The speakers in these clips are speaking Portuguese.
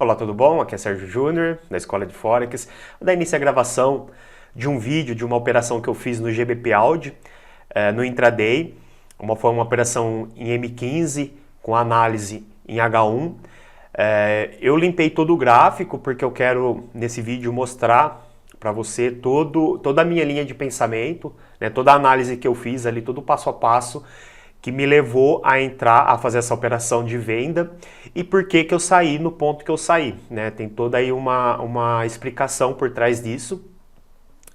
Olá, tudo bom? Aqui é Sérgio Júnior, da Escola de Forex. Vou dar início à gravação de um vídeo de uma operação que eu fiz no GBP Audi, no intraday. Foi uma operação em M15 com análise em H1. Eu limpei todo o gráfico porque eu quero nesse vídeo mostrar para você toda a minha linha de pensamento, né, toda a análise que eu fiz ali, todo o passo a passo que me levou a entrar, a fazer essa operação de venda e por que eu saí no ponto que eu saí, né? Tem toda aí uma explicação por trás disso.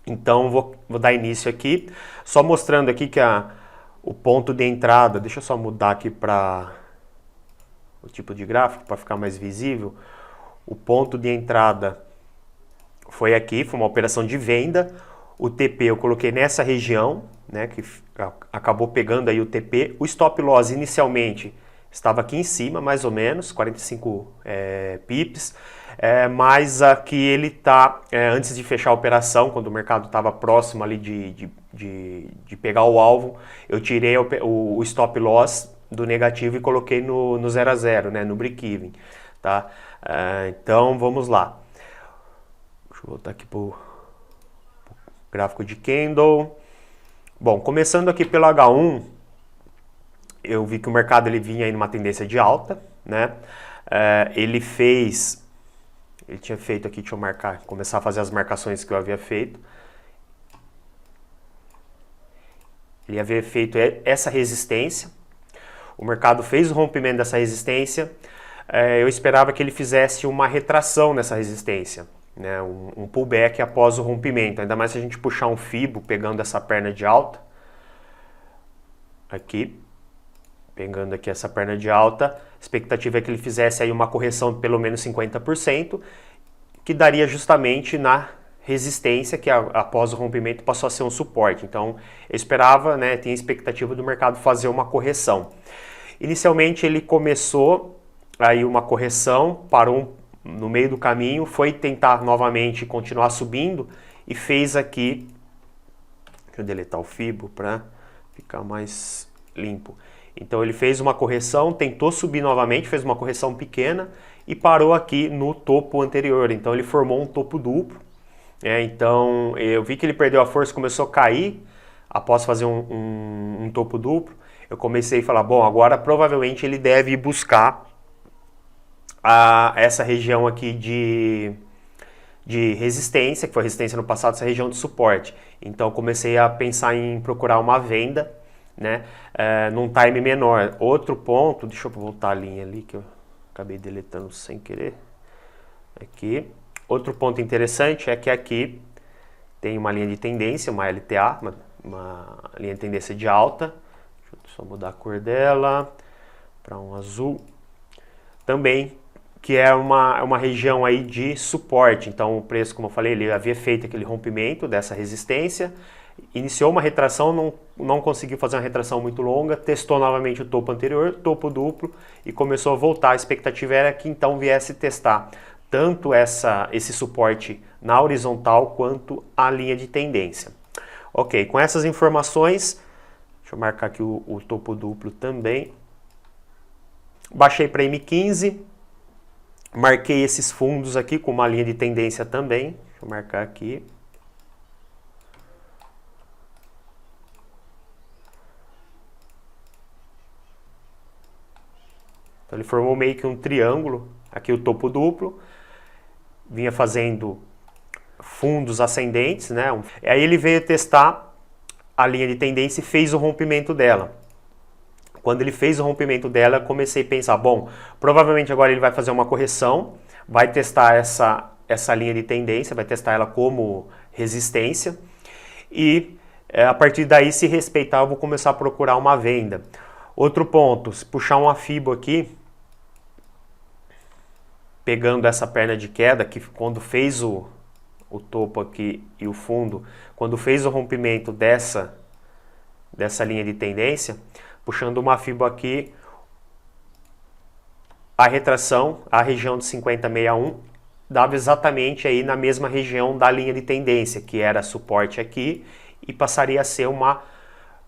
Então vou dar início aqui, só mostrando aqui que o ponto de entrada, deixa eu só mudar aqui para o tipo de gráfico para ficar mais visível. O ponto de entrada foi aqui, foi uma operação de venda. O TP eu coloquei nessa região, né, que acabou pegando aí o TP. O stop loss inicialmente estava aqui em cima, mais ou menos, 45 pips. Mas aqui ele está, antes de fechar a operação, quando o mercado estava próximo ali de pegar o alvo, eu tirei o stop loss do negativo e coloquei no 0 a 0, né, no break-even. Tá? Então vamos lá. Deixa eu voltar aqui para o gráfico de candle. Bom, começando aqui pelo H1, eu vi que o mercado ele vinha aí numa tendência de alta, né? Ele tinha feito aqui, deixa eu começar a fazer as marcações que eu havia feito. Ele havia feito essa resistência, o mercado fez o rompimento dessa resistência, eu esperava que ele fizesse uma retração nessa resistência, né, um pullback após o rompimento, ainda mais se a gente puxar um fibo pegando essa perna de alta, aqui, pegando aqui essa perna de alta, a expectativa é que ele fizesse aí uma correção de pelo menos 50%, que daria justamente na resistência, que após o rompimento passou a ser um suporte. Então eu esperava, né, tinha expectativa do mercado fazer uma correção. Inicialmente ele começou aí uma correção, parou no meio do caminho, foi tentar novamente continuar subindo e fez aqui, deixa eu deletar o fibo para ficar mais limpo. Então ele fez uma correção, tentou subir novamente, fez uma correção pequena e parou aqui no topo anterior. Então ele formou um topo duplo. Então eu vi que ele perdeu a força, começou a cair após fazer um topo duplo. Eu comecei a falar, bom, agora provavelmente ele deve buscar essa região aqui de resistência, que foi resistência no passado, essa região de suporte. Então comecei a pensar em procurar uma venda, né, num time menor. Outro ponto, deixa eu voltar a linha ali que eu acabei deletando sem querer. Aqui. Outro ponto interessante é que aqui tem uma linha de tendência, uma LTA, uma linha de tendência de alta. Deixa eu só mudar a cor dela para um azul. Também que é uma região aí de suporte. Então o preço, como eu falei, ele havia feito aquele rompimento dessa resistência, iniciou uma retração, não conseguiu fazer uma retração muito longa, testou novamente o topo anterior, topo duplo, e começou a voltar. A expectativa era que então viesse testar tanto esse suporte na horizontal quanto a linha de tendência. Ok, com essas informações, deixa eu marcar aqui o topo duplo também. Baixei para M15, marquei esses fundos aqui com uma linha de tendência também. Deixa eu marcar aqui. Então ele formou meio que um triângulo, aqui o topo duplo, vinha fazendo fundos ascendentes, né? Aí ele veio testar a linha de tendência e fez o rompimento dela. Quando ele fez o rompimento dela, eu comecei a pensar, bom, provavelmente agora ele vai fazer uma correção, vai testar essa linha de tendência, vai testar ela como resistência e a partir daí, se respeitar, eu vou começar a procurar uma venda. Outro ponto, se puxar um afibo aqui, pegando essa perna de queda, que quando fez o topo aqui e o fundo, quando fez o rompimento dessa linha de tendência, puxando uma FIBO aqui, a retração, a região de 50,61, dava exatamente aí na mesma região da linha de tendência, que era suporte aqui, e passaria a ser uma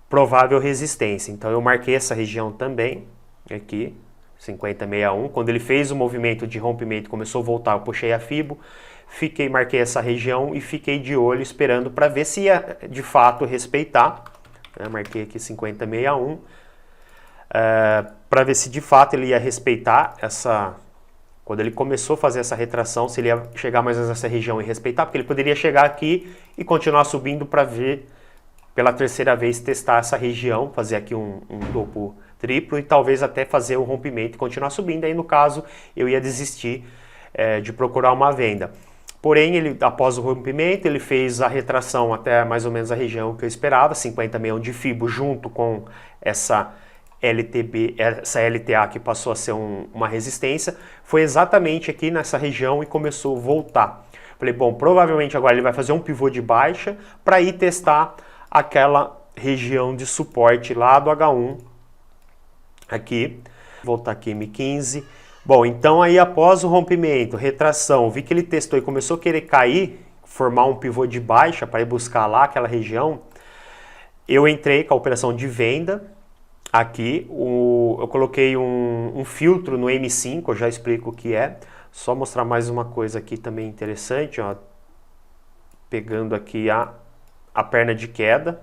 provável resistência. Então eu marquei essa região também, aqui, 50,61. Quando ele fez o movimento de rompimento, começou a voltar, eu puxei a Fibo, marquei essa região e fiquei de olho esperando para ver se ia de fato respeitar. Marquei aqui 50,61 para ver se de fato ele ia respeitar essa. Quando ele começou a fazer essa retração, se ele ia chegar mais ou menos nessa região e respeitar, porque ele poderia chegar aqui e continuar subindo para ver pela terceira vez, testar essa região, fazer aqui um topo triplo e talvez até fazer o rompimento e continuar subindo. Aí no caso eu ia desistir de procurar uma venda. Porém, ele, após o rompimento, ele fez a retração até mais ou menos a região que eu esperava, 50,61 de Fibo, junto com essa LTB, essa LTA que passou a ser uma resistência, foi exatamente aqui nessa região e começou a voltar. Falei, bom, provavelmente agora ele vai fazer um pivô de baixa para ir testar aquela região de suporte lá do H1 aqui. Vou voltar aqui M15. Bom, então aí após o rompimento, retração, vi que ele testou e começou a querer cair, formar um pivô de baixa para ir buscar lá aquela região. Eu entrei com a operação de venda. Aqui eu coloquei um filtro no M5, eu já explico o que é. Só mostrar mais uma coisa aqui também interessante, ó. Pegando aqui a perna de queda.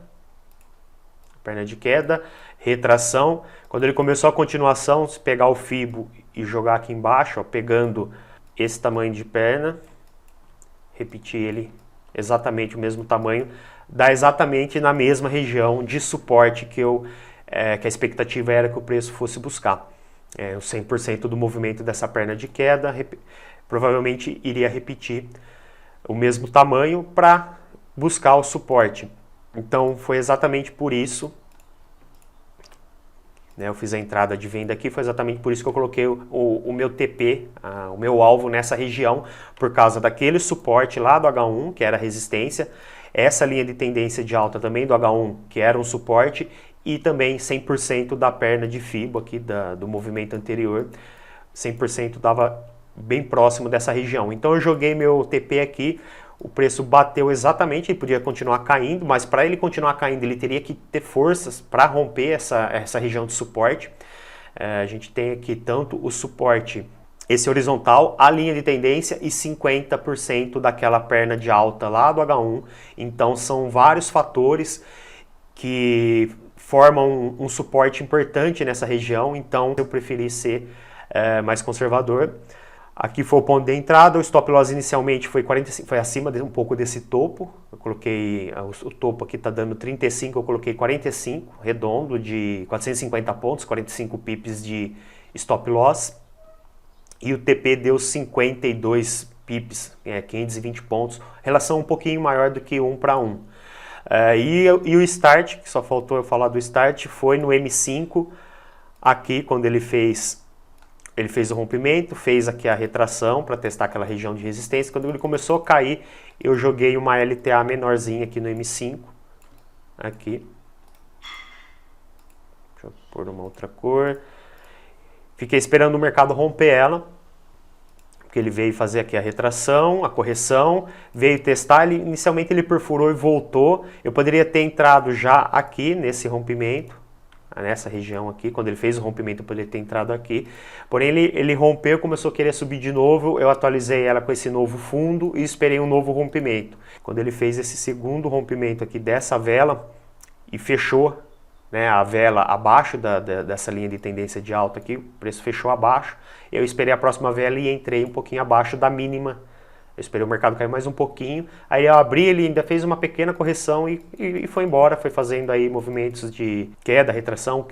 Retração. Quando ele começou a continuação, se pegar o Fibo e jogar aqui embaixo, ó, pegando esse tamanho de perna, repetir ele exatamente o mesmo tamanho, dá exatamente na mesma região de suporte que a expectativa era que o preço fosse buscar. O 100% do movimento dessa perna de queda provavelmente iria repetir o mesmo tamanho para buscar o suporte. Então foi exatamente por isso, eu fiz a entrada de venda aqui, foi exatamente por isso que eu coloquei o meu TP, o meu alvo nessa região, por causa daquele suporte lá do H1, que era resistência, essa linha de tendência de alta também do H1, que era um suporte, e também 100% da perna de Fibo aqui do movimento anterior, 100% dava bem próximo dessa região. Então eu joguei meu TP aqui, o preço bateu exatamente, ele podia continuar caindo, mas para ele continuar caindo ele teria que ter forças para romper essa região de suporte. A gente tem aqui tanto o suporte, esse horizontal, a linha de tendência e 50% daquela perna de alta lá do H1. Então são vários fatores que formam um suporte importante nessa região, então eu preferi ser mais conservador. Aqui foi o ponto de entrada, o stop loss inicialmente foi 45, foi acima um pouco desse topo. Eu coloquei, o topo aqui está dando 35, eu coloquei 45, redondo, de 450 pontos, 45 pips de stop loss. E o TP deu 52 pips, 520 pontos, relação um pouquinho maior do que 1 para 1. E o start, que só faltou eu falar do start, foi no M5, aqui quando ele fez o rompimento, fez aqui a retração para testar aquela região de resistência. Quando ele começou a cair, eu joguei uma LTA menorzinha aqui no M5, aqui. Deixa eu pôr uma outra cor. Fiquei esperando o mercado romper ela, porque ele veio fazer aqui a retração, a correção, veio testar, inicialmente ele perfurou e voltou. Eu poderia ter entrado já aqui nesse rompimento, nessa região aqui, quando ele fez o rompimento eu poderia ter entrado aqui, porém ele rompeu, começou a querer subir de novo, eu atualizei ela com esse novo fundo e esperei um novo rompimento. Quando ele fez esse segundo rompimento aqui dessa vela e fechou, a vela abaixo dessa linha de tendência de alta aqui, o preço fechou abaixo, eu esperei a próxima vela e entrei um pouquinho abaixo da mínima. Eu esperei o mercado cair mais um pouquinho, aí eu abri, ele ainda fez uma pequena correção e foi embora, foi fazendo aí movimentos de queda, retração,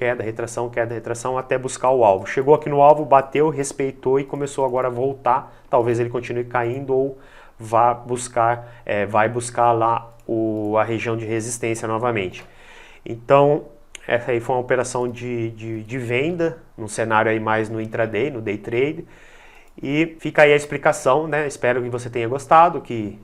até buscar o alvo. Chegou aqui no alvo, bateu, respeitou e começou agora a voltar, talvez ele continue caindo ou vai buscar lá a região de resistência novamente. Então, essa aí foi uma operação de venda, num cenário aí mais no intraday, no day trade. E fica aí a explicação, Espero que você tenha gostado, que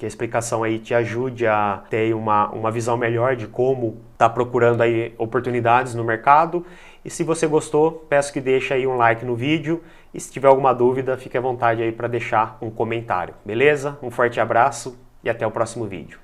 a explicação aí te ajude a ter uma visão melhor de como tá procurando aí oportunidades no mercado. E se você gostou, peço que deixe aí um like no vídeo. E se tiver alguma dúvida, fique à vontade aí para deixar um comentário, beleza? Um forte abraço e até o próximo vídeo.